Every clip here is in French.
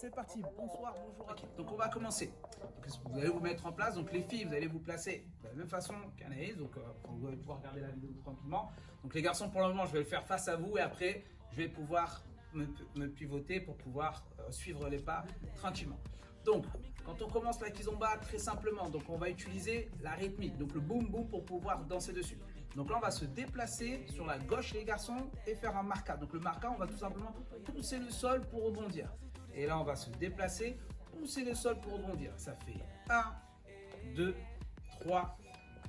C'est parti, bonsoir, bonjour à tous. Donc on va commencer. Donc, vous allez vous mettre en place. Donc les filles, vous allez vous placer de la même façon qu'Anaïs. Donc vous allez pouvoir regarder la vidéo tranquillement. Donc les garçons, pour le moment, je vais le faire face à vous et après, je vais pouvoir me pivoter pour pouvoir suivre les pas tranquillement. Donc, quand on commence la kizomba, très simplement, donc on va utiliser la rythmique, donc le boum boum pour pouvoir danser dessus. Donc là, on va se déplacer sur la gauche les garçons et faire un marca. Donc le marca, on va tout simplement pousser le sol pour rebondir. Et là, on va se déplacer, pousser le sol pour rebondir. Ça fait 1, 2, 3,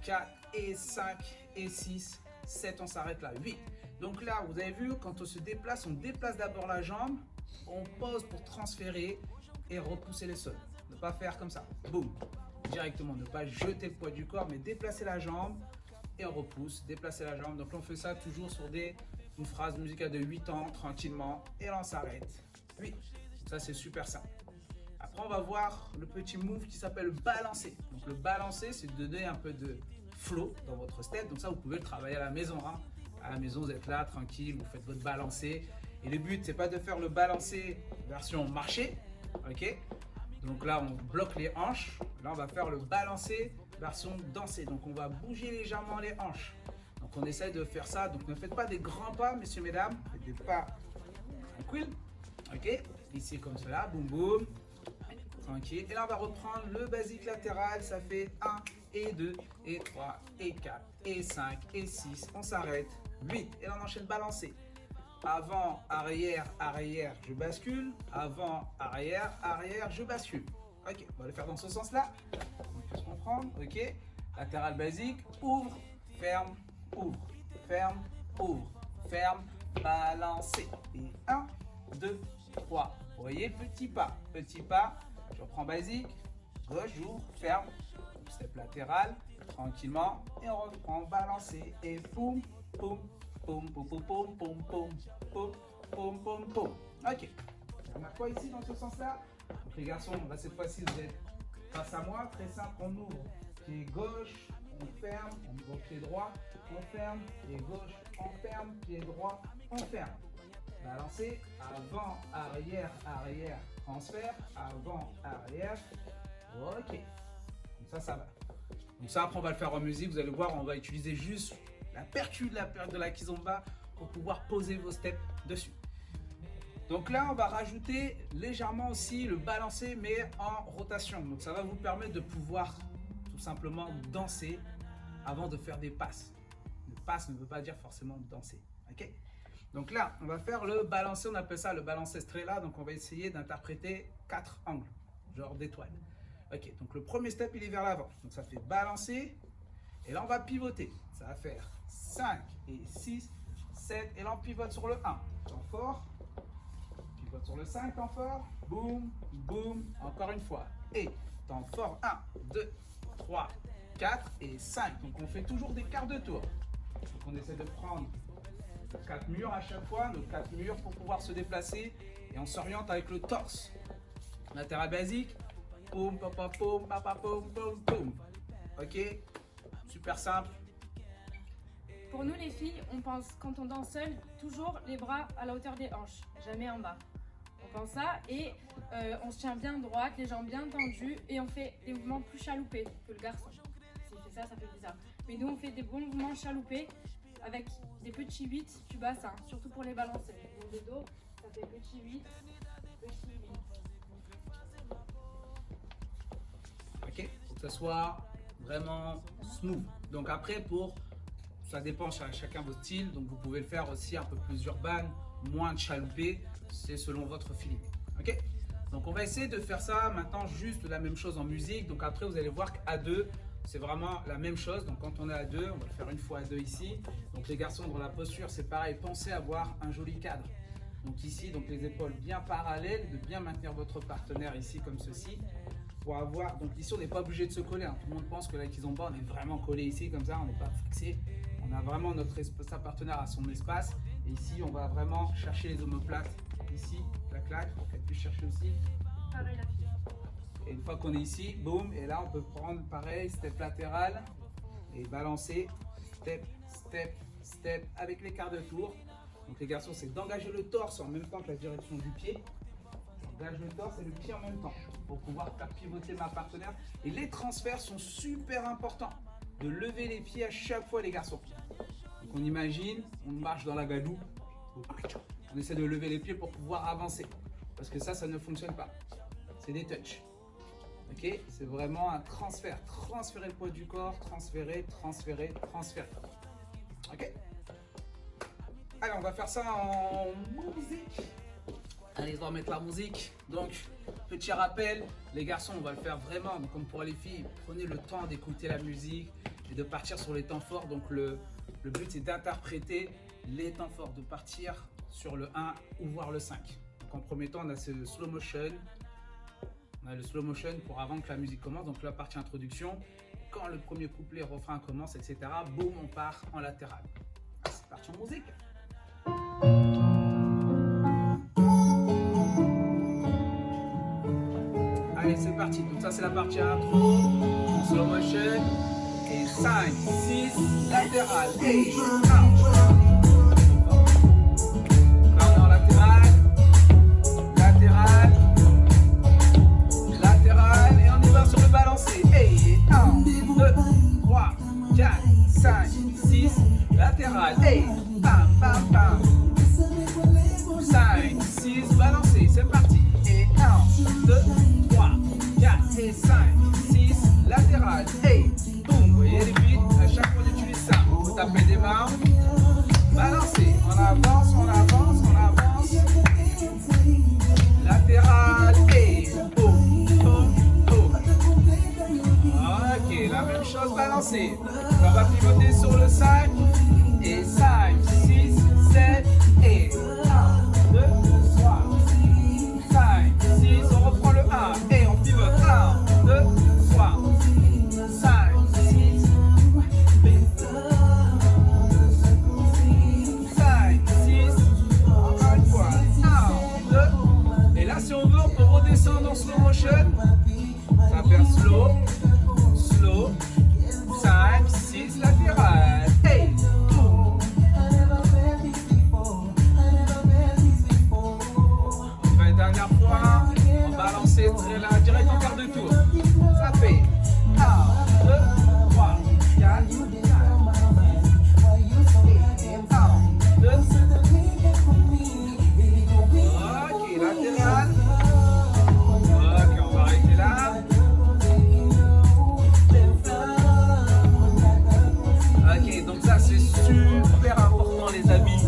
4 et 5 et 6, 7, on s'arrête là, 8. Donc là, vous avez vu, quand on déplace d'abord la jambe, on pose pour transférer et repousser le sol. Ne pas faire comme ça, boum, directement, ne pas jeter le poids du corps, mais déplacer la jambe et on repousse, déplacer la jambe. Donc là, on fait ça toujours sur une phrase musicale de 8 ans, tranquillement, et là, on s'arrête. 8. Ça, c'est super simple. Après, on va voir le petit move qui s'appelle balancer. Donc le balancer, c'est de donner un peu de flow dans votre step. Donc ça, vous pouvez le travailler à la maison. Hein. À la maison, vous êtes là, tranquille, vous faites votre balancer. Et le but, c'est pas de faire le balancer version marché, ok? Donc là, on bloque les hanches. Là, on va faire le balancer version danser. Donc on va bouger légèrement les hanches. Donc on essaye de faire ça. Donc ne faites pas des grands pas, messieurs, mesdames. Faites des pas tranquilles, ok? Ici comme cela, boum boum. Tranquille. Et là, on va reprendre le basique latéral. Ça fait 1 et 2 et 3 et 4 et 5 et 6. On s'arrête. 8. Et là, on enchaîne balancer. Avant, arrière, arrière, je bascule. Avant, arrière, arrière, je bascule. Ok, on va le faire dans ce sens-là. On peut se comprendre. Ok. Latéral basique. Ouvre, ferme, ouvre, ferme, ouvre, ferme, balancer. Et 1, 2, 3. Vous voyez, petit pas, je reprends basique, gauche, j'ouvre, ferme, step latéral, tranquillement, et on reprend, balancer, et poum, poum, poum, poum, poum, poum, poum, poum, poum, poum, poum, poum. Ok, on a quoi ici dans ce sens-là? Donc les garçons, là cette fois-ci, vous êtes face à moi, très simple, on ouvre, pied gauche, on ferme, on ouvre pied droit, on ferme, pied gauche, on ferme, pied droit, on ferme. Balancer, avant, arrière, arrière, transfert, avant, arrière. Ok. Donc ça va. Donc ça, après, on va le faire en musique. Vous allez voir, on va utiliser juste la percu de la kizomba pour pouvoir poser vos steps dessus. Donc là, on va rajouter légèrement aussi le balancer, mais en rotation. Donc ça va vous permettre de pouvoir tout simplement danser avant de faire des passes. Le passe ne veut pas dire forcément danser. Ok? Donc là, on va faire le balancer, on appelle ça le balancer strela. Donc on va essayer d'interpréter 4 angles, genre d'étoiles. Ok, donc le premier step, il est vers l'avant. Donc ça fait balancer. Et là, on va pivoter. Ça va faire 5 et 6, 7. Et là, on pivote sur le 1. Temps fort. Pivote sur le 5, temps fort. Boum, boum. Encore une fois. Et temps fort. 1, 2, 3, 4 et 5. Donc on fait toujours des quarts de tour. Donc on essaie de prendre 4 murs à chaque fois, nos 4 murs pour pouvoir se déplacer et on s'oriente avec le torse. Latéral basique, poum, papa, poum, papa, poum, poum, poum. Ok, super simple. Pour nous les filles, on pense quand on danse seul, toujours les bras à la hauteur des hanches, jamais en bas. On pense ça et on se tient bien droite, les jambes bien tendues et on fait des mouvements plus chaloupés que le garçon. S'il fait ça, ça fait bizarre. Mais nous on fait des bons mouvements chaloupés avec des petits 8 du bassin, surtout pour les balancer. Donc le dos, ça fait petit 8, petit 8. Ok, faut que ça soit vraiment smooth. Donc après, ça dépend chacun votre style. Donc vous pouvez le faire aussi un peu plus urbain, moins chaloupé. C'est selon votre feeling. Ok, donc on va essayer de faire ça maintenant juste la même chose en musique. Donc après, vous allez voir qu'à deux, c'est vraiment la même chose. Donc quand on est à deux, on va le faire une fois à deux ici. Donc les garçons, dans la posture, c'est pareil. Pensez à avoir un joli cadre. Donc ici, donc les épaules bien parallèles, de bien maintenir votre partenaire ici comme ceci. Pour avoir, donc ici, on n'est pas obligé de se coller. Hein. Tout le monde pense que là, qu'ils ont bas, on est vraiment collé ici comme ça, on n'est pas fixé. On a vraiment sa partenaire à son espace. Et ici, on va vraiment chercher les omoplates. Ici, la claque, pour qu'elle puisse chercher aussi. Pareil la fille. Et une fois qu'on est ici, boum, et là on peut prendre pareil, step latéral et balancer, step, step, step avec les quarts de tour. Donc les garçons, c'est d'engager le torse en même temps que la direction du pied. J'engage le torse et le pied en même temps pour pouvoir faire pivoter ma partenaire. Et les transferts sont super importants. De lever les pieds à chaque fois, les garçons. Donc on imagine, on marche dans la gadoue. On essaie de lever les pieds pour pouvoir avancer. Parce que ça ne fonctionne pas. C'est des touches. Ok, c'est vraiment un transfert. Transférer le poids du corps, transférer, transférer, transférer. Ok. Allez, on va faire ça en musique. Allez, on va mettre la musique. Donc, petit rappel, les garçons, on va le faire vraiment. Donc, comme pour les filles, prenez le temps d'écouter la musique et de partir sur les temps forts. Donc, le but, c'est d'interpréter les temps forts, de partir sur le 1 ou voir le 5. Donc, en premier temps, on a ce slow motion. On a le slow motion pour avant que la musique commence. Donc, la partie introduction. Quand le premier couplet, refrain commence, etc., boum, on part en latéral. C'est parti en musique. Allez, c'est parti. Donc ça, c'est la partie intro, slow motion, et 5, 6, latéral, et 1. Là, on est en latéral, latéral, latéral, et on y va sur le balancé. Et 1, 2, 3, 4, 5, 6, latéral, et bam, bam, bam. 5, 6, balancé, c'est parti. Et 1, 2, 3, 4 et 5, 6, latéral. Et boum, vous voyez les beats, à chaque fois j'utilise ça. Vous tapez des mains, balancez, on avance, on avance, on avance. Latéral et boum, boum, boum. Ok, la même chose, balancez. On va pivoter sur le 5 et 5, 6, 7 et 1, 2, 3, 5, 6, on reprend le 1 et on pivote 1, 2, 3, 5, 6, 5, 6, encore une fois, 1, 2, et là si on veut on peut redescendre en slow motion, ça va faire slow, slow, 5, 6, latéral, hey, boum. On va une dernière fois, on va balancer là, direct en quart de tour. Ça fait 1, 2, 3, 4, 5, 1, 2, ok, latéral. Ok, on va arrêter là. Ok, donc ça c'est super important les amis.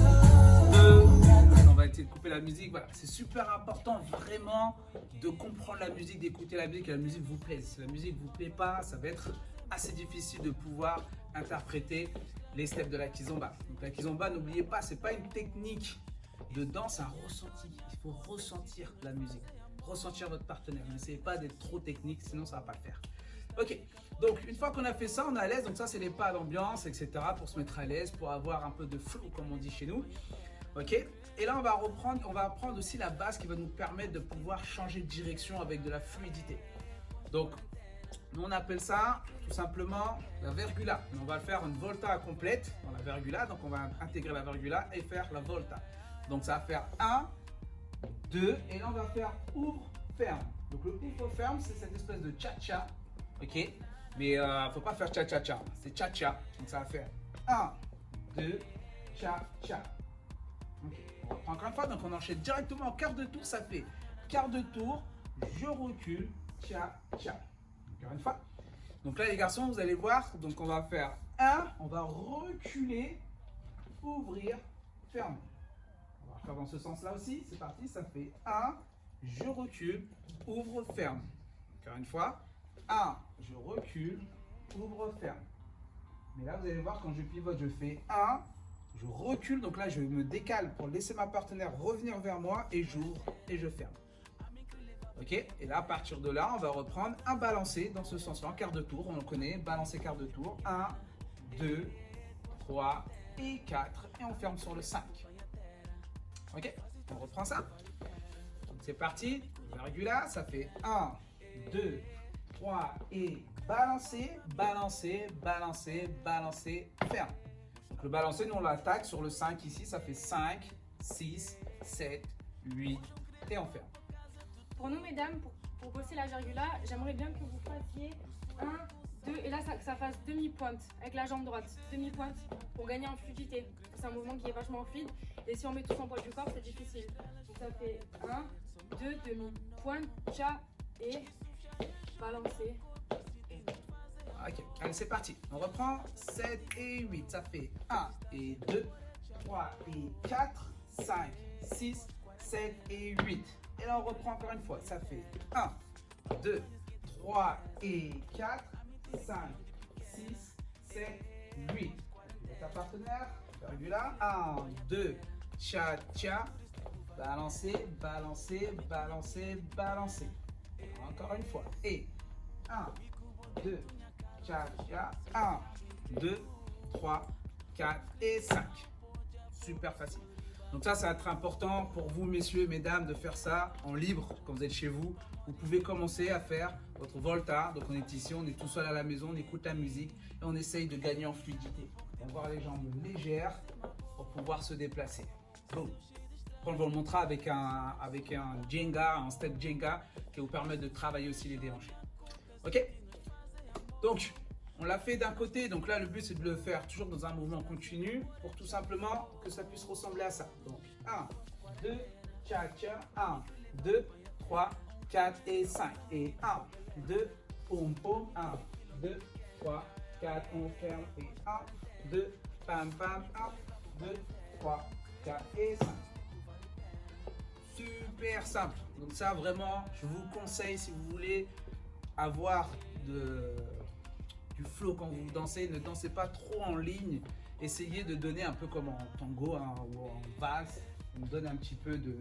On va essayer de couper la musique. Voilà, c'est super important vraiment de comprendre la musique, d'écouter la musique, que la musique vous plaise. Si la musique vous plaît pas, ça va être assez difficile de pouvoir interpréter les steps de la kizomba. Donc la kizomba, n'oubliez pas, c'est pas une technique de danse, c'est un ressenti. Il faut ressentir la musique, ressentir votre partenaire. N'essayez pas d'être trop technique, sinon ça va pas le faire. Ok, donc une fois qu'on a fait ça, on est à l'aise. Donc ça, c'est les pas d'ambiance, etc. pour se mettre à l'aise, pour avoir un peu de flow, comme on dit chez nous. Ok, et là, on va apprendre aussi la base qui va nous permettre de pouvoir changer de direction avec de la fluidité. Donc, nous, on appelle ça tout simplement la vergula. Mais on va faire une volta complète dans la vergula. Donc, on va intégrer la vergula et faire la volta. Donc, ça va faire 1, 2, et là, on va faire ouvre, ferme. Donc, le ouvre, ferme, c'est cette espèce de cha-cha. Ok, mais il ne faut pas faire cha-cha-cha, c'est cha-cha. Donc ça va faire 1, 2, cha-cha. Ok, on reprend encore une fois, donc on enchaîne directement en quart de tour, ça fait quart de tour, je recule, cha-cha. Encore une fois. Donc là les garçons, vous allez voir, donc on va faire 1, on va reculer, ouvrir, fermer. On va faire dans ce sens-là aussi, c'est parti, ça fait 1, je recule, ouvre, ferme. Encore une fois. 1, je recule, ouvre, ferme. Mais là, vous allez voir, quand je pivote, je fais 1, je recule. Donc là, je me décale pour laisser ma partenaire revenir vers moi et j'ouvre et je ferme. Ok, et là, à partir de là, on va reprendre un balancé dans ce sens-là, en quart de tour. On le connaît, balancé quart de tour. 1, 2, 3 et 4. Et on ferme sur le 5. Ok, on reprend ça. Donc c'est parti. Virgula, ça fait 1, 2, 3 et balancer, balancer, balancer, balancer, ferme. Donc le balancer, nous on l'attaque sur le 5 ici, ça fait 5, 6, 7, 8 et on ferme. Pour nous, mesdames, pour bosser la virgula, j'aimerais bien que vous fassiez 1, 2, et là, ça fasse demi-pointe avec la jambe droite. Demi-pointe pour gagner en fluidité. C'est un mouvement qui est vachement fluide. Et si on met tout son poids du corps, c'est difficile. Donc ça fait 1, 2, demi-pointe, cha, et balancer. Ok, allez, c'est parti. On reprend 7 et 8. Ça fait 1 et 2, 3 et 4, 5, 6, 7 et 8. Et là, on reprend encore une fois. Ça fait 1, 2, 3 et 4, 5, 6, 7, 8. Ta partenaire, virgula. 1, 2, cha, cha. Balancer, balancer, balancer, balancer. Encore une fois. Et 1, 2, cha, cha. 1, 2, 3, 4 et 5. Super facile. Donc ça va être important pour vous, messieurs, mesdames, de faire ça en libre quand vous êtes chez vous. Vous pouvez commencer à faire votre volta. Donc on est ici, on est tout seul à la maison, on écoute la musique et on essaye de gagner en fluidité. Avoir les jambes légères pour pouvoir se déplacer. Boum. On va vous le montrer avec un Jenga, un step Jenga qui vous permet de travailler aussi les déhanchés. Ok? Donc, on l'a fait d'un côté. Donc là, le but, c'est de le faire toujours dans un mouvement continu pour tout simplement que ça puisse ressembler à ça. Donc, 1, 2, cha, cha, 1, 2, 3, 4 et 5. Et 1, 2, pom, pom, 1, 2, 3, 4, on ferme. Et 1, 2, pam, pam, 1, 2, 3, 4 et 5. Super simple. Donc ça, vraiment, je vous conseille si vous voulez avoir du flow quand vous dansez. Ne dansez pas trop en ligne. Essayez de donner un peu comme en tango ou en valse. On donne un petit peu de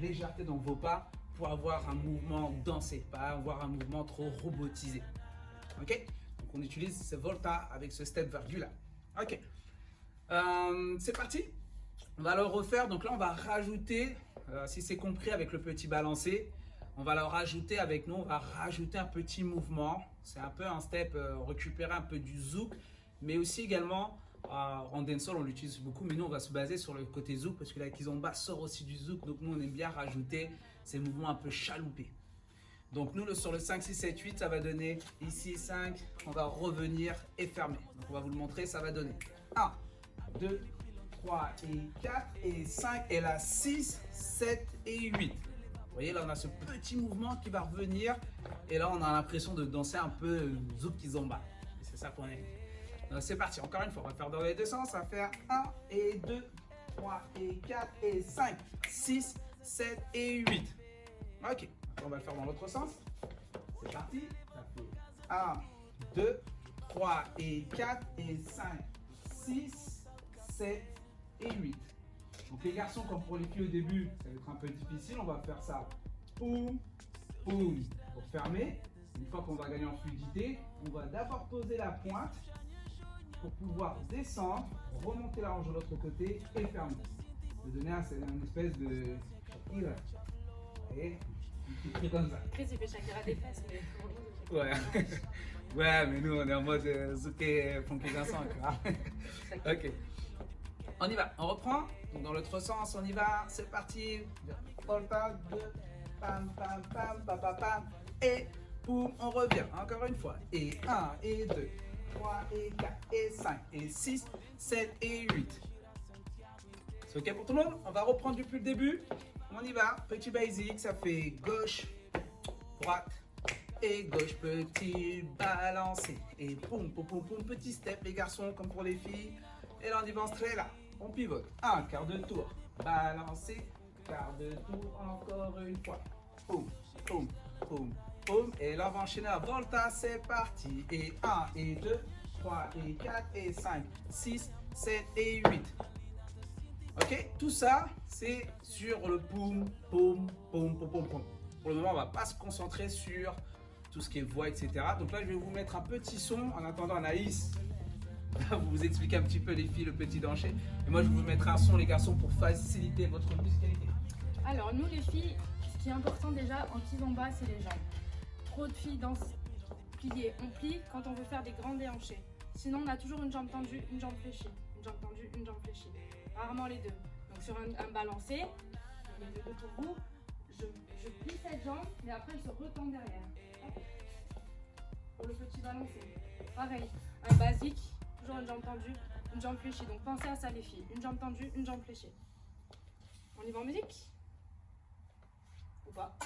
légèreté dans vos pas pour avoir un mouvement dansé, pas avoir un mouvement trop robotisé. Ok? Donc on utilise ce volta avec ce step virgula. Ok. C'est parti. On va le refaire. Donc là, on va rajouter, si c'est compris avec le petit balancé, on va le rajouter avec nous. On va rajouter un petit mouvement. C'est un peu un step, récupérer un peu du zouk, mais aussi également en dancehall, on l'utilise beaucoup. Mais nous, on va se baser sur le côté zouk parce que la kizomba sort aussi du zouk. Donc nous, on aime bien rajouter ces mouvements un peu chaloupés. Donc nous, sur le 5, 6, 7, 8, ça va donner ici 5. On va revenir et fermer. Donc on va vous le montrer. Ça va donner 1, 2, 3 et 4 et 5 et là 6, 7 et 8. Vous voyez là on a ce petit mouvement qui va revenir et là on a l'impression de danser un peu zouk kizomba. C'est ça qu'on aime. Donc c'est parti, encore une fois, on va faire dans les deux sens, ça va faire 1 et 2, 3 et 4 et 5, 6, 7 et 8. Ok, on va le faire dans l'autre sens. C'est parti, ça fait 1, 2, 3 et 4 et 5, 6, 7 et 8. Donc les garçons, comme pour les filles au début, ça va être un peu difficile. On va faire ça, poum, poum, pour fermer. Une fois qu'on va gagner en fluidité, on va d'abord poser la pointe pour pouvoir descendre, remonter la hanche de l'autre côté et fermer. De donner une espèce de Shakira. Vous voyez, un petit truc comme ça. Chris, il fait Shakira des fesses, mais... Ouais. Ouais, mais nous, on est en mode zouké, funky dansant. Ok. On y va, on reprend. Donc dans l'autre sens, on y va. C'est parti. Volta, 2, pam, pam, pam, pam, pam, pam. Et boum, on revient. Encore une fois. Et 1, et 2, 3, et 4, et 5, et 6, 7, et 8. C'est ok pour tout le monde? On va reprendre depuis le début. On y va. Petit basic, ça fait gauche, droite, et gauche, petit balancé. Et boum, boum, boum, boum, petit step, les garçons, comme pour les filles. Et là, on y va en straight là. On pivote. Un quart de tour. Balancé. Quart de tour. Encore une fois. Boum, boum, boum, boum. Et là, on va enchaîner la volta. C'est parti. Et 1, et 2, 3, et 4, et 5, 6, 7, et 8. Ok? Tout ça, c'est sur le boum, boum, boum, boum, boum, boum. Pour le moment, on ne va pas se concentrer sur tout ce qui est voix, etc. Donc là, je vais vous mettre un petit son. En attendant, Anaïs vous expliquer un petit peu les filles, le petit danser. Et moi, je vous mettrai un son, les garçons, pour faciliter votre musicalité. Alors, nous, les filles, ce qui est important déjà en kizomba, c'est les jambes. Trop de filles dansent pliées. On plie quand on veut faire des grands déhanchés. Sinon, on a toujours une jambe tendue, une jambe fléchie. Une jambe tendue, une jambe fléchie. Rarement les deux. Donc, sur un balancé, je mets les deux pour vous. je plie cette jambe, mais après elle se retend derrière. Hop. Pour le petit balancé. Pareil, un basique, toujours une jambe tendue, une jambe fléchie. Donc pensez à ça les filles, une jambe tendue, une jambe fléchie. On y va en musique? Ou pas?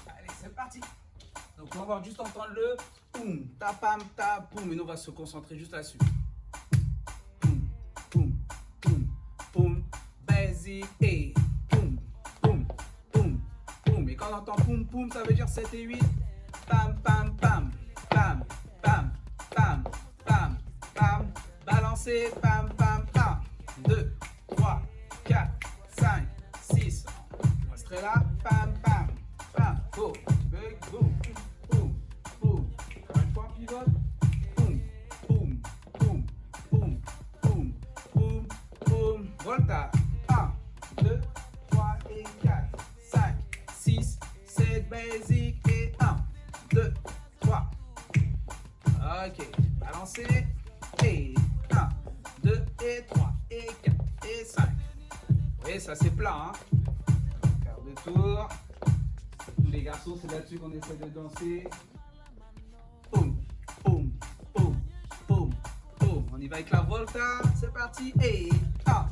Allez, c'est parti. Donc on va juste entendre le poum, ta pam, ta poum. Et nous on va se concentrer juste là-dessus. Poum, poum, poum, poum, basic et poum, poum, poum, poum. Et quand on entend poum, poum, ça veut dire 7 et 8. Pam, pam, pam, pam, pam, pam, pam, pam. Balancez, pam, pam, pam. 2, 3, 4, 5, 6. On resterait là. Pam, pam, pam. Boum, boum, boum, boum. Encore une fois, on pivote. Boum, boum, boum, boum, boum, boum, boum. Volta. 1, 2, 3 et 4, 5, 6, 7, basic et 1, 2, 3. Ok, balancez. Et 1, 2 et 3 et 4 et 5. Vous voyez, ça c'est plat, hein. Quart de tour. Tous les garçons, c'est là-dessus qu'on essaie de danser. Boum, boum, boum, boum, boum. On y va avec la volta. C'est parti. Et 1,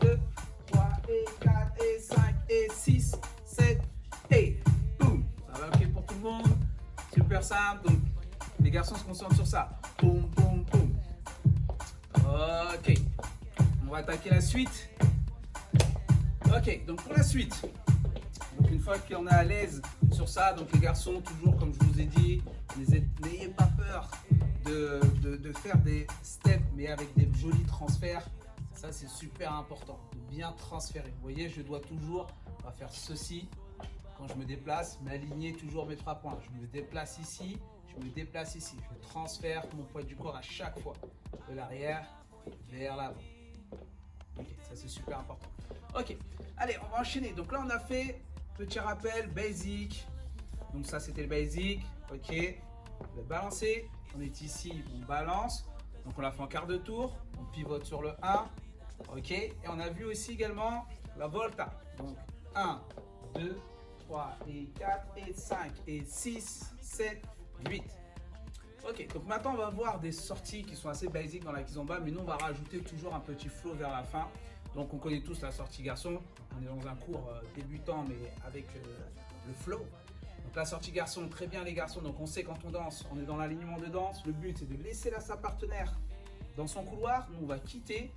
2, 3 et 4 et 5 et 6, 7 et boum. Ça va ok pour tout le monde. Super simple. Donc, les garçons se concentrent sur ça. Boum, boum, boum. Ok. On va attaquer la suite. Ok, donc pour la suite. Donc une fois qu'on est à l'aise sur ça, donc les garçons, toujours comme je vous ai dit, n'ayez pas peur de faire des steps, mais avec des jolis transferts. Ça, c'est super important, de bien transférer. Vous voyez, je dois toujours, on va faire ceci quand je me déplace, m'aligner toujours mes 3 points. Je me déplace ici, je me déplace ici. Je transfère mon poids du corps à chaque fois, de l'arrière vers l'avant. Ok, ça c'est super important. Ok, allez, on va enchaîner. Donc là, on a fait petit rappel, basic. Donc ça, c'était le basic. Ok, le balancer. On est ici, on balance. Donc on l'a fait en quart de tour. On pivote sur le 1. Ok, et on a vu aussi également la volta. Donc 1, 2, 3 et 4 et 5 et 6, 7, 8. Ok, donc maintenant on va voir des sorties qui sont assez basiques dans la kizomba, mais nous on va rajouter toujours un petit flow vers la fin. Donc on connaît tous la sortie garçon, on est dans un cours débutant mais avec le flow. Donc la sortie garçon, très bien les garçons, donc on sait quand on danse, on est dans l'alignement de danse, le but c'est de laisser là sa partenaire dans son couloir, nous on va quitter.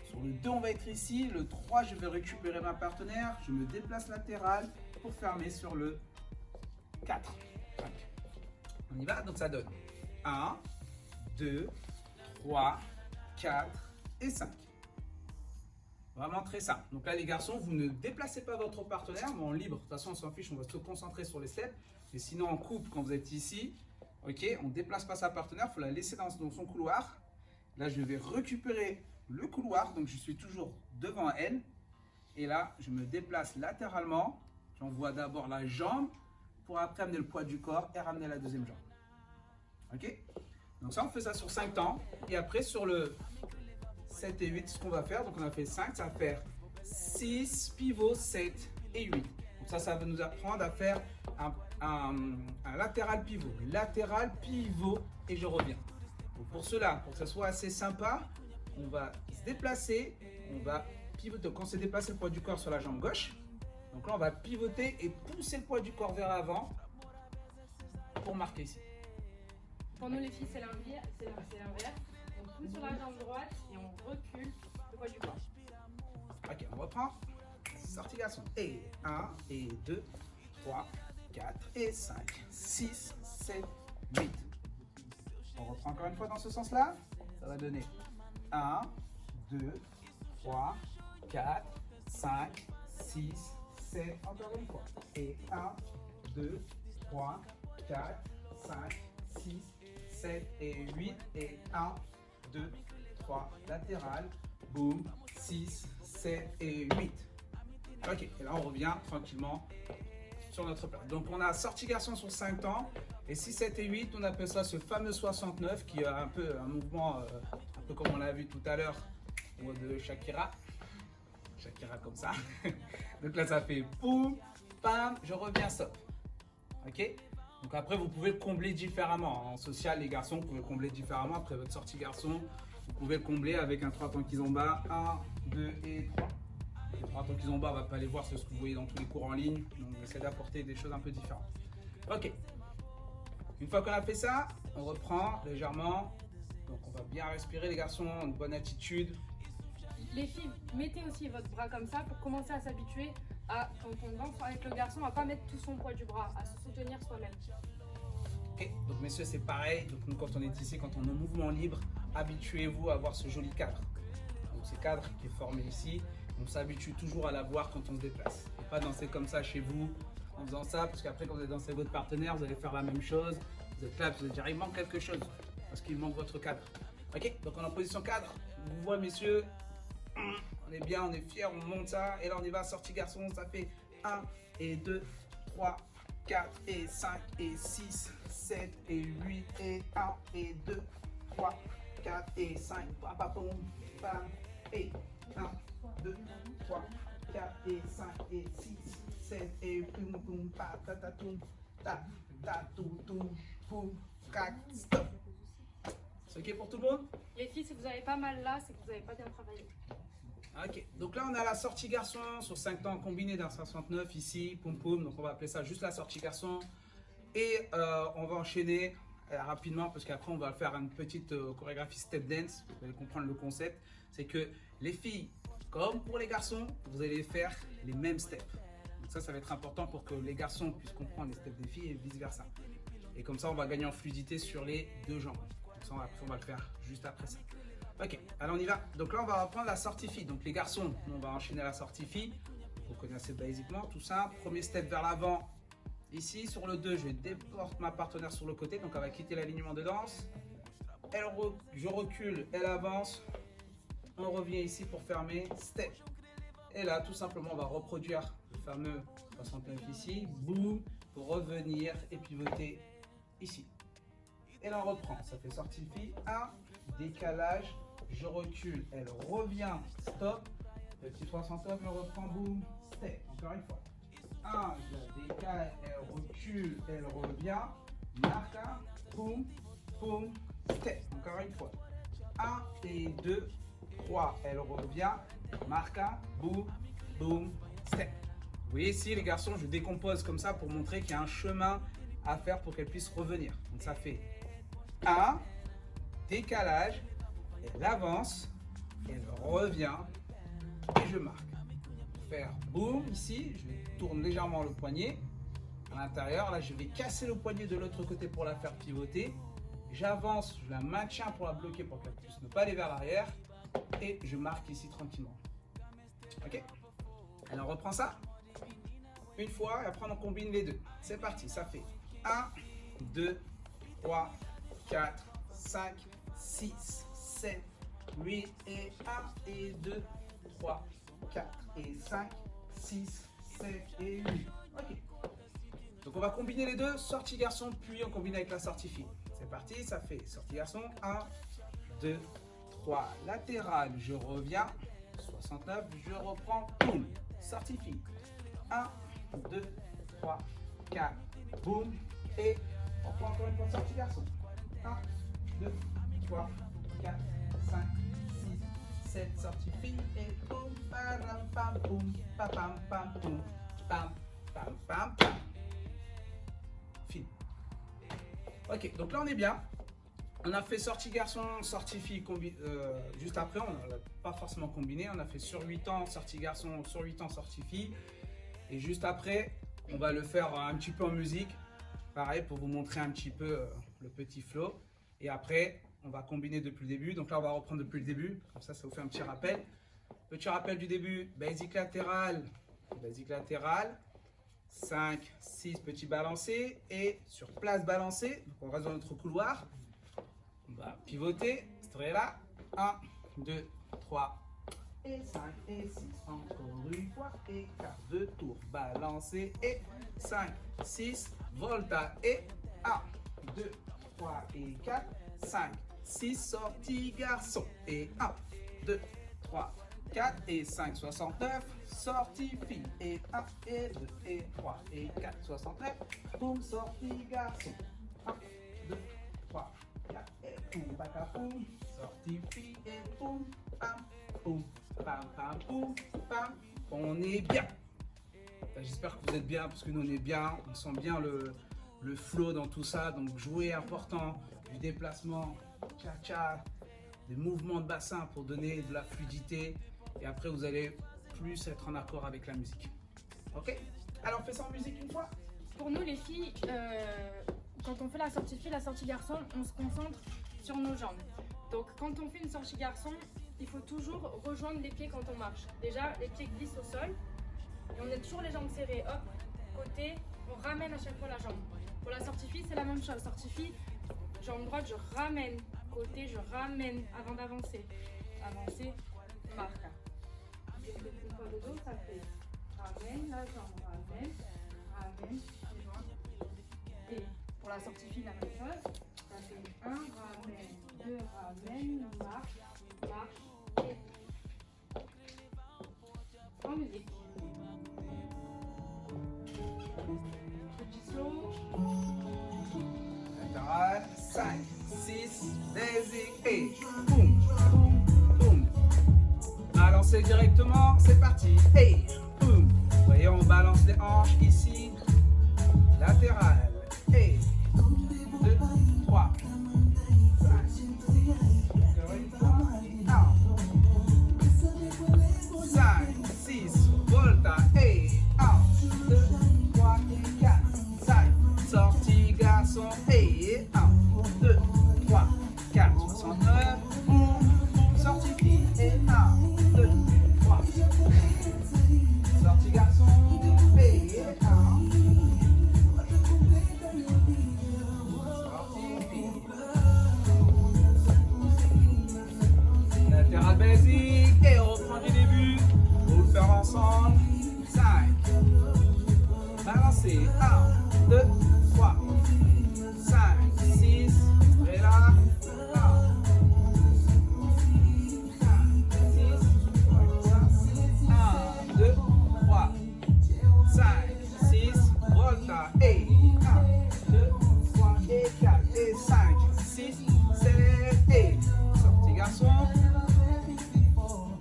Sur le 2 on va être ici, le 3 je vais récupérer ma partenaire, je me déplace latéral pour fermer sur le 4. 5. On y va, donc ça donne 1, 2, 3, 4 et 5. Vraiment très simple. Donc là les garçons, vous ne déplacez pas votre partenaire, mais en libre. De toute façon on s'en fiche, on va se concentrer sur les steps. Et sinon en couple, quand vous êtes ici, ok, on ne déplace pas sa partenaire, il faut la laisser dans son couloir. Là je vais récupérer le couloir, donc je suis toujours devant elle. Et là je me déplace latéralement. J'envoie d'abord la jambe pour après amener le poids du corps et ramener la deuxième jambe. Ok, donc ça on fait ça sur 5 temps. Et après sur le 7 et 8, ce qu'on va faire, donc on a fait 5, ça va faire 6 pivots, 7 et 8. Donc ça va nous apprendre à faire un latéral pivot. Latéral pivot et je reviens. Donc pour cela, pour que ça soit assez sympa, on va se déplacer, on va pivoter. Quand on s'est déplacé le poids du corps sur la jambe gauche, donc là on va pivoter et pousser le poids du corps vers l'avant pour marquer ici. Pour nous les filles, c'est l'inverse. On pousse sur la jambe droite et on recule le poids du corps. Ok, on reprend. Sortie garçon. Et 1, et 2, 3, 4, et 5, 6, 7, 8. On reprend encore une fois dans ce sens-là. Ça va donner 1, 2, 3, 4, 5, 6, 7. Encore une fois. Et 1, 2, 3, 4, 5, 6, 7 et 8. Et 1, 2, 3, latéral. Boum. 6, 7 et 8. Ok, et là on revient tranquillement sur notre plat. Donc on a sorti garçon sur 5 temps. Et 6, 7 et 8, on appelle ça ce fameux 69 qui a un peu un mouvement, un peu comme on l'a vu tout à l'heure, ou de Shakira. Shakira comme ça. Donc là, ça fait poum, pam, je reviens, stop. Ok? Donc après, vous pouvez le combler différemment. En social, les garçons, vous pouvez le combler différemment. Après votre sortie garçon, vous pouvez le combler avec un 3 temps kizomba, 1, 2 et 3. Les 3 temps kizomba, on ne va pas les voir, c'est ce que vous voyez dans tous les cours en ligne. Donc on essaie d'apporter des choses un peu différentes. Ok. Une fois qu'on a fait ça, on reprend légèrement. Donc on va bien respirer les garçons, une bonne attitude. Les filles, mettez aussi votre bras comme ça pour commencer à s'habituer à, quand on danse avec le garçon, à pas mettre tout son poids du bras, à se soutenir soi-même. Ok, donc messieurs, c'est pareil. Donc nous, quand on est ici, quand on est en mouvement libre, habituez-vous à avoir ce joli cadre. Donc ce cadre qui est formé ici, on s'habitue toujours à l'avoir quand on se déplace. Et pas danser comme ça chez vous, en faisant ça, parce qu'après, quand vous allez danser avec votre partenaire, vous allez faire la même chose. Vous êtes là, vous allez dire, il manque quelque chose, parce qu'il manque votre cadre. Ok, donc on est en position cadre. Vous voyez, messieurs, on est bien, on est fiers, on monte ça. Et là, on y va, sortie garçon, ça fait 1 et 2, 3, 4 et 5 et 6, 7 et 8 et 1 et 2, 3, 4 et 5. Papapom, pam, et 1, 2, 3, 4 et 5 et 6, 7 et poum poum, pa, ta ta toum, ta, ta tou toum, poum, crac, stop. C'est ok pour tout le monde? Les filles, si vous n'avez pas mal là, c'est que vous n'avez pas bien travaillé. Ok, donc là on a la sortie garçon sur 5 temps combinés d'un 69 ici, poum poum, donc on va appeler ça juste la sortie garçon. Et on va enchaîner rapidement parce qu'après on va faire une petite chorégraphie step dance, vous allez comprendre le concept. C'est que les filles, comme pour les garçons, vous allez faire les mêmes steps. Donc ça va être important pour que les garçons puissent comprendre les steps des filles et vice versa. Et comme ça on va gagner en fluidité sur les deux jambes. Donc ça on va le faire juste après ça. Ok, alors on y va. Donc là, on va reprendre la sortie fille. Donc les garçons, on va enchaîner la sortie fille. Vous connaissez basiquement tout ça. Premier step vers l'avant. Ici, sur le 2, je déporte ma partenaire sur le côté. Donc elle va quitter l'alignement de danse. Je recule, elle avance. On revient ici pour fermer. Step. Et là, tout simplement, on va reproduire le fameux 69 ici. Boum, pour revenir et pivoter ici. Et là, on reprend. Ça fait sortie fille. 1, décalage. Je recule, elle revient, stop. Petit 69, je reprends, boum, step. Encore une fois. 1, je décale, elle recule, elle revient. Marca, boum, boum, step. Encore une fois. 1 et 2, 3, elle revient. Marca, boum, boum, step. Vous voyez ici, les garçons, je décompose comme ça pour montrer qu'il y a un chemin à faire pour qu'elle puisse revenir. Donc ça fait 1, décalage. Elle avance, elle revient et je marque. Faire boum ici, je tourne légèrement le poignet à l'intérieur. Là, je vais casser le poignet de l'autre côté pour la faire pivoter. J'avance, je la maintiens pour la bloquer pour qu'elle puisse ne pas aller vers l'arrière et je marque ici tranquillement. Ok? Alors on reprend ça une fois et après on combine les deux. C'est parti, ça fait 1, 2, 3, 4, 5, 6, 7, 8 et 1 et 2, 3, 4 et 5, 6, 7 et 8. Ok. Donc on va combiner les deux, sortie garçon, puis on combine avec la sortie fille. C'est parti, ça fait sortie garçon, 1, 2, 3, latéral, je reviens, 69, je reprends, boum, sortie fille. 1, 2, 3, 4, boum, et on prend encore une fois sortie garçon. 1, 2, 3, 4, 5, 6, 7, sortie fille, et boum, pam, pam, boum, pam, pam, boum, pam, pam, pam, pam. Fini. Ok, donc là on est bien. On a fait sortie garçon, sortie fille, juste après, on n'a pas forcément combiné. On a fait sur 8 ans, sortie garçon, sur 8 ans, sortie fille. Et juste après, on va le faire un petit peu en musique. Pareil, pour vous montrer un petit peu le petit flow. Et après, on va combiner depuis le début. Donc là, on va reprendre depuis le début. Comme ça vous fait un petit rappel. Petit rappel du début, basic latéral, 5, 6 petits balancés. Et sur place balancée, donc on reste dans notre couloir. On va pivoter, c'est là. 1, 2, 3, et 5, et 6. Encore une fois, et 4, 2 tours. Balancer, et 5, 6, volta, et 1, 2, 3, et 4, 5, 6, sortie garçon. Et 1, 2, 3, 3, 4 et 5, 69. Sortie fille. Et 1 et 2 et 3 et 4, 69. Boum, sortie garçon. 1, 2, 3, 4 et boum, bacapoum. Sortie fille et boum, pam, boum, pam, pam, boum, pam. On est bien. J'espère que vous êtes bien parce que nous on est bien. On sent bien le flow dans tout ça. Donc jouer important, du déplacement, cha-cha, des mouvements de bassin pour donner de la fluidité. Et après vous allez plus être en accord avec la musique. Ok? Alors on fait ça en musique une fois. Pour nous les filles, quand on fait la sortie fille, la sortie garçon, on se concentre sur nos jambes. Donc quand on fait une sortie garçon, il faut toujours rejoindre les pieds quand on marche. Déjà, les pieds glissent au sol. Et on a toujours les jambes serrées. Hop, côté, on ramène à chaque fois la jambe. Pour la sortie fille, c'est la même chose. Sortie fille, jambe droite, je ramène. Côté, je ramène avant d'avancer. Avancer, marque. Une fois de dos, ça fait ramène la jambe, ramène, rejoins. Et pour la sortie fille, la même chose. Ça fait 1, ramène, 2, ramène, marche, et en musique. Petit slow. Latéral, 5, 6, basic et boum, boum, boum. Balancez directement, c'est parti. Et boum. Vous voyez, on balance les hanches ici. Latéral. Et 2, 3, 5, 6, 5, 6, volta. Et 1, 2, 3, 4, 5. Sortie garçon. Et 1, 2, 3, 4, 69. Boum, boum, sortie fille. Et 1, 2, 3. Sortie garçon. Et 1. Sortie fille. Latéral basique. Et on reprend du début. Pour le faire ensemble. 5. Balancez. 1, 2, 3, 5, 6. Et là. 1, 1, 2, 3, 5, 6. Volta. Et 1, 2, 3 et 4 et 5, 6, 7 et sortie garçon.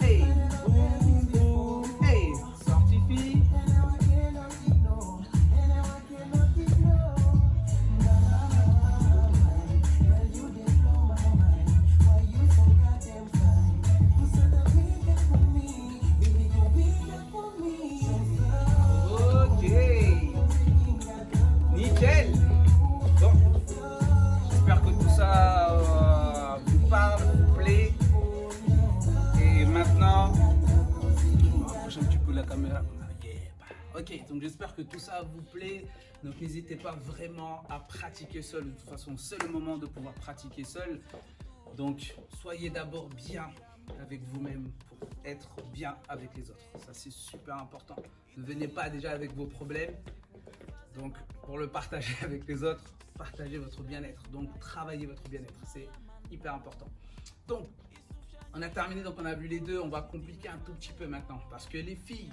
Et boum, boum, et sortie fille. Ok, nickel. Bon, j'espère que tout ça vous parle, vous plaît. Et maintenant, on va rapprocher un petit peu la caméra. Yeah. Ok, donc j'espère que tout ça vous plaît. Donc n'hésitez pas vraiment à pratiquer seul. De toute façon, c'est le moment de pouvoir pratiquer seul. Donc soyez d'abord bien avec vous-même pour être bien avec les autres. Ça c'est super important. Ne venez pas déjà avec vos problèmes. Donc pour le partager avec les autres, partagez votre bien-être. Donc travaillez votre bien-être. C'est hyper important. Donc on a terminé, donc on a vu les deux. On va compliquer un tout petit peu maintenant. Parce que les filles,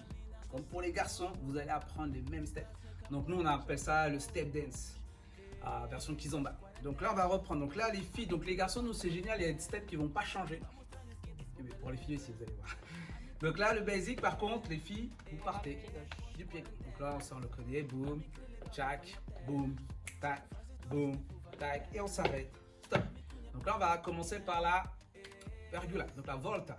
comme pour les garçons, vous allez apprendre les mêmes steps. Donc nous on appelle ça le step dance. Version Kizomba. Donc là on va reprendre. Donc là les filles, donc les garçons, nous c'est génial, il y a des steps qui vont pas changer. Et bien, pour les filles aussi, vous allez voir. Donc là le basic, par contre les filles, vous partez du pied. Donc là on sort le collier, boum, tchac, boum, tac, boum, tac, et on s'arrête. Stop. Donc là on va commencer par la pergola, donc la volta.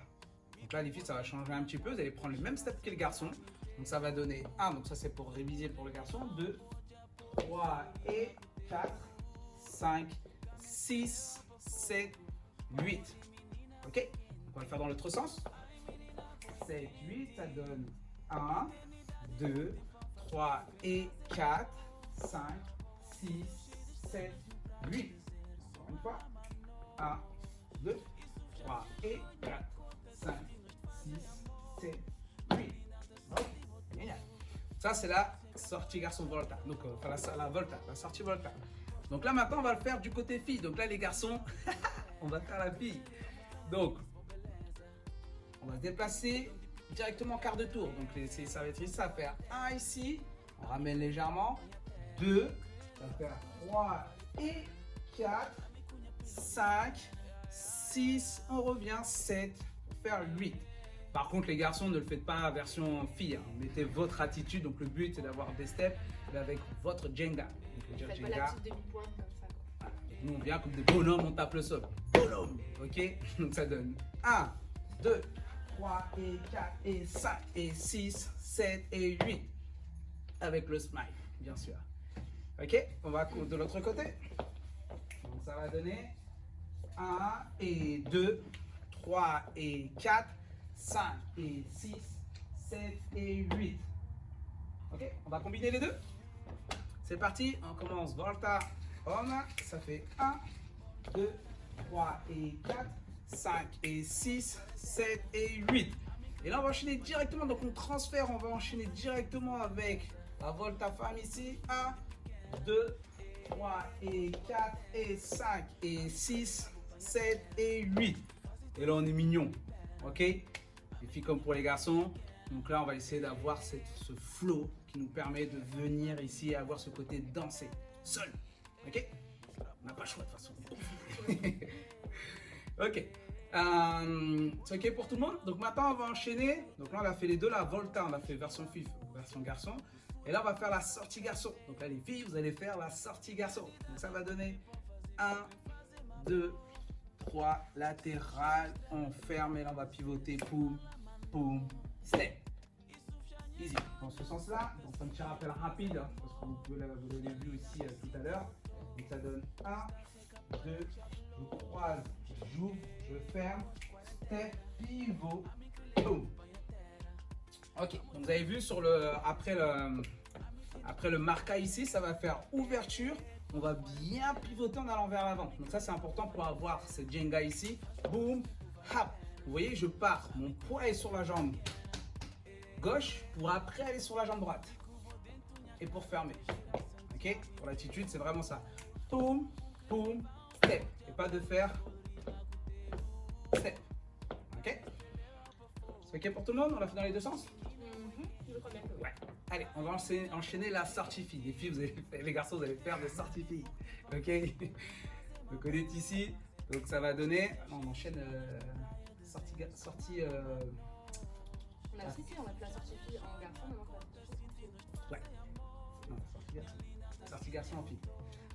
Donc là les filles ça va changer un petit peu, vous allez prendre le même step que le garçon. Donc ça va donner 1, donc ça c'est pour réviser pour le garçon, 2, 3 et 4, 5, 6, 7, 8. Ok? On va le faire dans l'autre sens. 7, 8, ça donne 1, 2, 3 et 4, 5, 6, 7, 8. Encore une fois. 1, 2, 3 et 4, 5, 6, 7, 8. Ok, génial. Ça, c'est la sortie garçon volta. Donc, la volta, la sortie volta. Donc là, maintenant, on va le faire du côté fille. Donc là, les garçons, on va faire la fille. Donc, on va se déplacer directement en quart de tour. Donc ça va être ici, ça va faire 1 ici, on ramène légèrement, 2, ça va faire 3 et 4, 5, 6, on revient, 7, pour faire 8. Par contre, les garçons, ne le faites pas version fille, hein. Mettez votre attitude, donc le but c'est d'avoir des steps mais avec votre Jenga. Donc, Faites pas la petite demi-pointe comme ça. Voilà. Nous on vient comme des bonhommes, on tape le sol. Bonhomme, ok? Donc ça donne 1, 2, 3 et 4 et 5 et 6, 7 et 8. Avec le smile, bien sûr. Ok? On va de l'autre côté. Donc ça va donner 1 et 2, 3 et 4, 5 et 6, 7 et 8. Ok? On va combiner les deux. C'est parti, on commence Volta Homme, ça fait 1, 2, 3 et 4, 5 et 6, 7 et 8. Et là on va enchaîner directement, donc on transfère, on va enchaîner directement avec la Volta Femme ici. 1, 2, 3 et 4 et 5 et 6, 7 et 8. Et là on est mignon, ok? Les filles comme pour les garçons. Donc là on va essayer d'avoir ce flow qui nous permet de venir ici et avoir ce côté danser seul, ok? On n'a pas le choix de toute façon. Ok, c'est ok pour tout le monde? Donc maintenant on va enchaîner. Donc là on a fait les deux, la Volta on a fait version fille, version garçon. Et là on va faire la sortie garçon. Donc là les filles vous allez faire la sortie garçon. Donc ça va donner 1, 2, 3, latéral, on ferme et là on va pivoter, boum, boum, step. Easy. Dans ce sens-là, donc un petit rappel rapide, hein, parce que vous l'avez vu aussi tout à l'heure. Donc ça donne 1, 2, je croise, j'ouvre, je ferme, step, pivot, boum. Ok, donc vous avez vu sur après le marca ici, ça va faire ouverture. On va bien pivoter en allant vers l'avant. Donc ça c'est important pour avoir ce Jenga ici. Boum, hop. Vous voyez, je pars, mon poids est sur la jambe gauche pour après aller sur la jambe droite. Et pour fermer. Ok, pour l'attitude c'est vraiment ça. Boum, boum, step. Et pas de faire step. Ok. C'est ok pour tout le monde? On l'a fait dans les deux sens? Je crois bien que oui. Ouais. Allez, on va enchaîner la sortie fille. Les filles, les garçons, vous allez faire des sorties filles. Ok. Donc on est ici. Donc ça va donner. On enchaîne sortie. On a aussi fait, on a fait la sortie fille en garçon, maintenant on fait la sortie fille. Ouais. Non, sortie garçon. Sortie garçon en fille.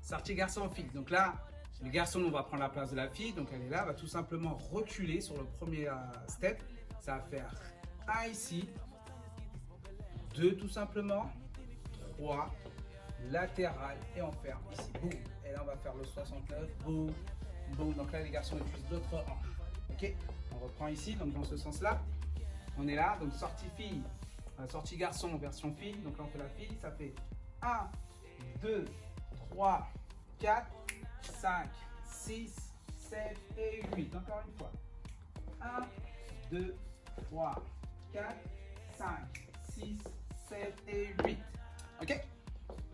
Sortie garçon en fille. Donc là, le garçon, on va prendre la place de la fille. Donc elle est là, va tout simplement reculer sur le premier step. Ça va faire 1 ici. 2 tout simplement, 3, latéral et on ferme ici, boum. Et là on va faire le 69, boum, boum. Donc là les garçons utilisent l'autre hanche. Ok, on reprend ici, donc dans ce sens là, on est là, donc sortie fille, sortie garçon version fille, donc là on fait la fille, ça fait 1, 2, 3, 4, 5, 6, 7 et 8, encore une fois, 1, 2, 3, 4, 5, 6, 7 et 8. Ok?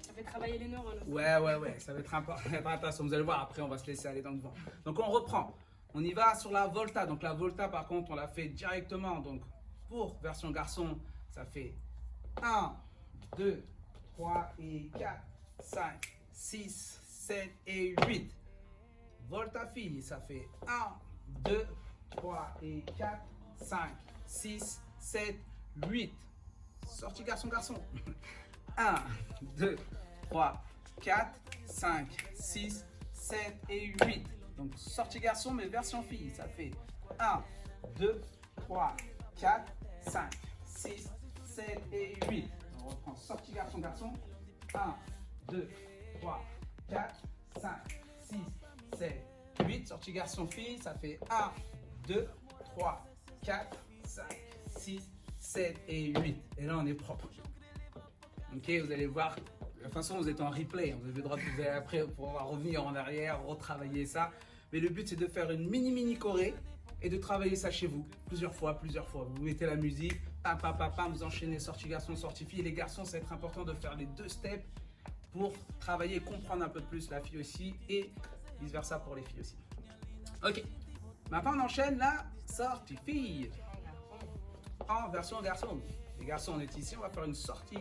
Ça fait travailler les neurones. Ouais, ça va être intéressant. Vous allez voir, après on va se laisser aller dans le vent. Donc on reprend. On y va sur la Volta. Donc la Volta par contre on l'a fait directement. Donc pour version garçon, ça fait 1, 2, 3 et 4, 5, 6, 7 et 8. Volta fille, ça fait 1, 2, 3 et 4, 5, 6, 7, 8. Sortie garçon. 1, 2, 3, 4, 5, 6, 7 et 8. Donc sortie garçon mais version fille. Ça fait 1, 2, 3, 4, 5, 6, 7 et 8. On reprend sortie garçon. 1, 2, 3, 4, 5, 6, 7, 8. Sortie garçon fille. Ça fait 1, 2, 3, 4, 5, 6, 7 et 8. Et là, on est propre. Ok, vous allez voir. De toute façon, vous êtes en replay. Vous avez le droit de vous allez après pouvoir revenir en arrière, retravailler ça. Mais le but, c'est de faire une mini choré et de travailler ça chez vous plusieurs fois. Vous mettez la musique, pam, vous enchaînez sortie garçon, sortie fille. Et les garçons, ça va être important de faire les 2 steps pour travailler et comprendre un peu plus la fille aussi et vice versa pour les filles aussi. Ok, maintenant on enchaîne la sortie fille. en version garçon. Les garçons, on est ici, on va faire une sortie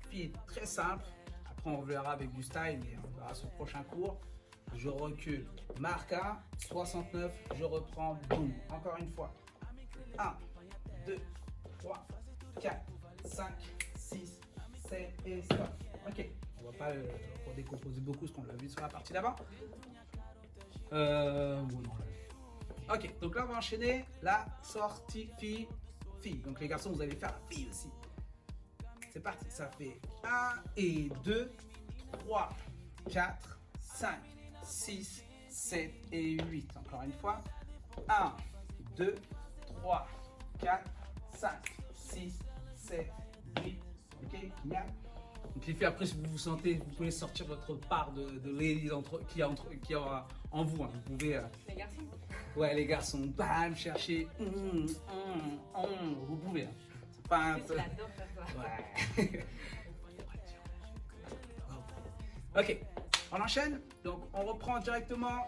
fille très simple. Après, on verra avec du style, mais on verra sur le prochain cours. Je recule, marque 1, 69, je reprends, boum. Encore une fois. 1, 2, 3, 4, 5, 6, 7 et stop. Ok, on ne va pas redécomposer beaucoup ce qu'on a vu sur la partie d'avant. Ok, donc là on va enchaîner la sortie fille. Donc les garçons, vous allez faire la fille aussi. C'est parti, ça fait 1 et 2, 3, 4, 5, 6, 7 et 8. Encore une fois. 1, 2, 3, 4, 5, 6, 7, 8. Ok, génial. Donc les filles, après, si vous vous sentez, vous pouvez sortir votre part de ladies qui est en vous. Hein. Vous pouvez... Les garçons. Ouais, les garçons, bam, chercher. Vous pouvez. Hein. C'est pas un peu... J'adore faire ça. Ouais. Ok, on enchaîne. Donc, on reprend directement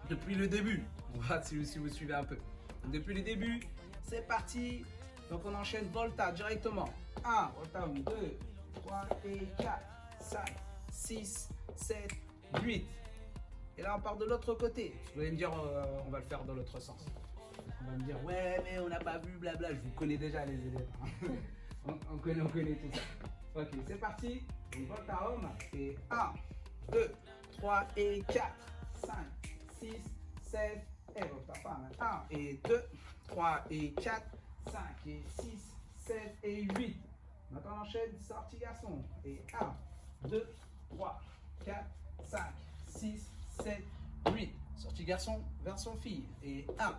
depuis le début. On va si vous suivez un peu. Donc, depuis le début, c'est parti. Donc, on enchaîne Volta directement. 1, Volta 1, 2, 3 et 4, 5, 6, 7, 8. Et là, on part de l'autre côté. Vous allez me dire, on va le faire dans l'autre sens. On va me dire, ouais, mais on n'a pas vu, blabla. Je vous connais déjà, les élèves. on connaît tout ça. Ok, c'est parti. Donc, Volta Home, c'est 1, 2, 3 et 4, 5, 6, 7, et Volta Femme. 1 et 2, 3 et 4, 5 et 6, 7 et 8. Maintenant, on enchaîne sortie garçon. Et 1, 2, 3, 4, 5, 6, 7, 8. Sortie garçon, version fille. Et 1,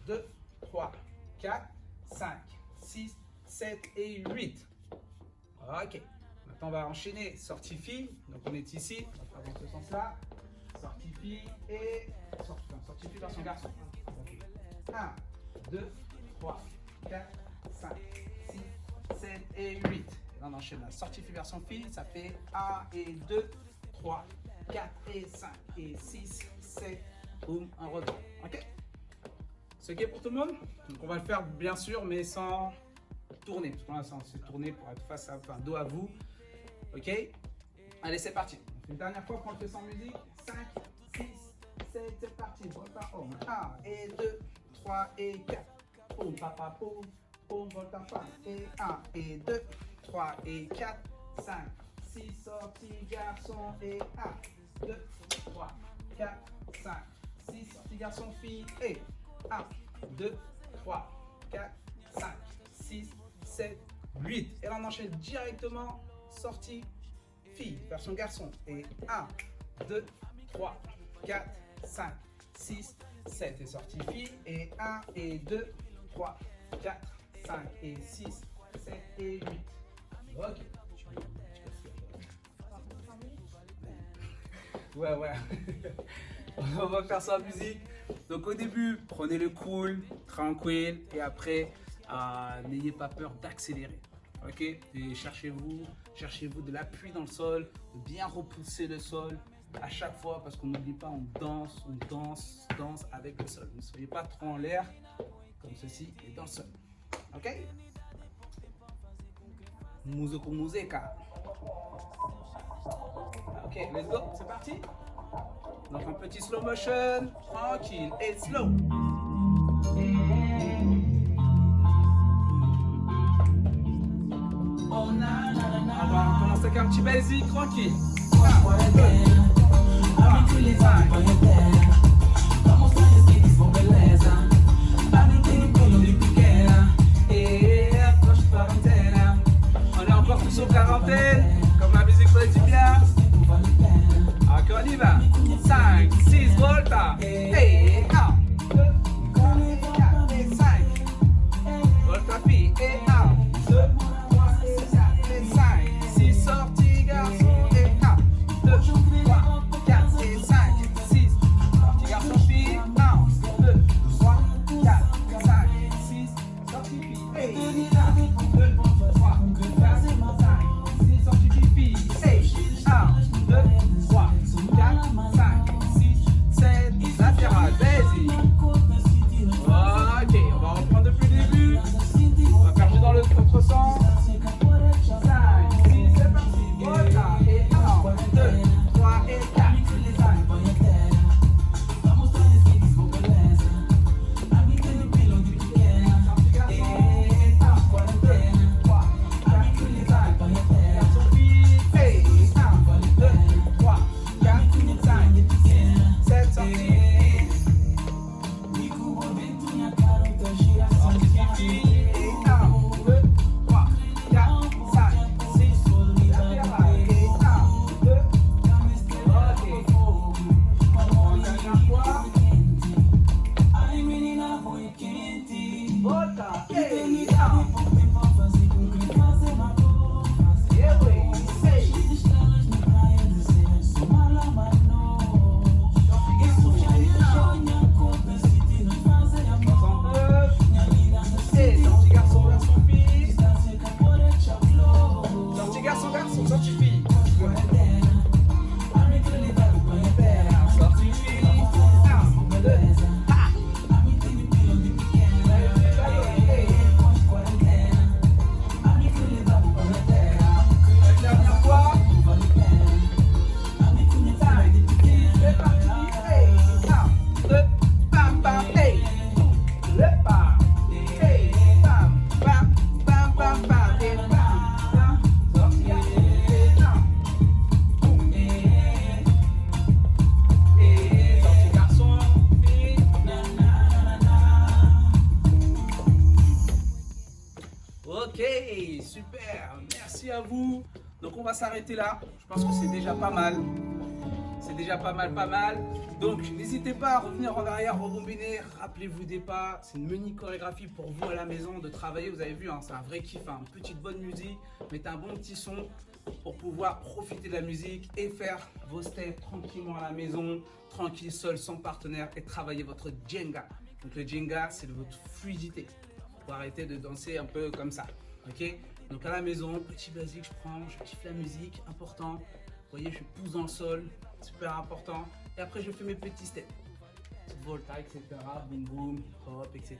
2, 3, 4, 5, 6, 7 et 8. Ok. Maintenant, on va enchaîner sortie fille. Donc, on est ici. On va faire dans ce sens-là. Sortie fille et sortie fille version garçon. Okay. 1, 2, 3, 4, 5, 6, 7 et 8. Et là, on enchaîne la sortie fille version fille. Ça fait 1 et 2, 3, 4 et 5 et 6, 7. Boum, on revient. Ok? C'est ok pour tout le monde? Donc, on va le faire bien sûr, mais sans tourner. Parce que là, on s'est tourné pour être face à, enfin, dos à vous. Ok? Allez, c'est parti. Une dernière fois qu'on le fait sans musique. 5, 6, 7, c'est parti. Volta home. 1 et 2, 3 et 4. Poum, papa, poum. Poum, volta femme. Et 1 et 2, 3 et 4, 5, 6, sortie garçon. Et 1, 2, 3, 4, 5, 6, sortie garçon, fille. Et 1, 2, 3, 4, 5, 6, 7, 8. Et là, on enchaîne directement sortie fille, version garçon. Et 1, 2, 3, 4, 5, 6, 7. Et sortie fille. Et 1 et 2, 3, 4, 5 et 6, 7 et 8. Ok. Ouais. On va faire ça en musique. Donc au début, prenez le cool, tranquille. Et après, n'ayez pas peur d'accélérer. Ok? Et cherchez-vous de l'appui dans le sol, de bien repousser le sol à chaque fois, parce qu'on n'oublie pas, on danse avec le sol. Ne soyez pas trop en l'air, comme ceci, et dans le sol. Ok? Musica. Ok, let's go, c'est parti. Donc un petit slow motion, tranquille et slow. On va commencer avec un petit basic tranquille. 1, 2, 3, 5. On est encore tous aux quarantaine, comme la musique le dit bien. Ok, on y va. 5, 6, volta. Et 1, 2, 3, 4 et 5. Volta fille. Et 1, 2, 3 et 4 et 5. 6 sorties garçons. Et 1, 2, 3, 4 et 5. 6, Ok, super, merci à vous. Donc on va s'arrêter là, je pense que c'est déjà pas mal. C'est déjà pas mal. Donc n'hésitez pas à revenir en arrière, rebobiner, rappelez-vous des pas. C'est une mini chorégraphie pour vous à la maison de travailler. Vous avez vu, hein, c'est un vrai kiff, hein. Petite bonne musique, mettez un bon petit son pour pouvoir profiter de la musique et faire vos steps tranquillement à la maison, tranquille, seul, sans partenaire et travailler votre Jenga. Donc le Jenga, c'est de votre fluidité. Faut arrêter de danser un peu comme ça, ok? Donc à la maison, petit basique, je kiffe la musique, important. Vous voyez, je pousse dans le sol, super important. Et après, je fais mes petits steps. Volta, etc. Boom boom, hop, etc.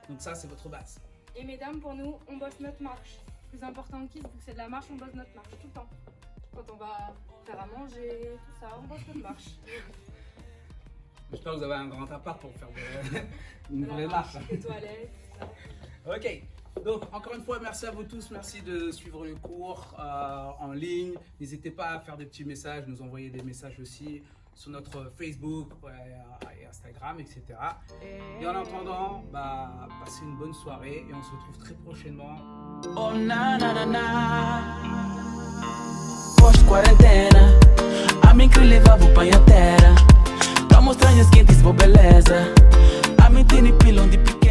Donc ça, c'est votre base. Et mesdames, pour nous, on bosse notre marche. Plus important que vu que c'est de la marche, on bosse notre marche tout le temps. Quand on va faire à manger, tout ça, on bosse notre marche. J'espère que vous avez un grand appart pour faire une vraie marche. Les toilettes, tout ça. Ok. Donc, encore une fois, merci à vous tous. Merci de suivre le cours en ligne. N'hésitez pas à faire des petits messages, nous envoyer des messages aussi sur notre Facebook et Instagram, etc. Et en attendant, passez une bonne soirée et on se retrouve très prochainement. Oh na na na na, pós-quarentena, a mim que levava o pai à terra. Pra mostrar as quentes, boa beleza. A mim tem pilão de pequeno.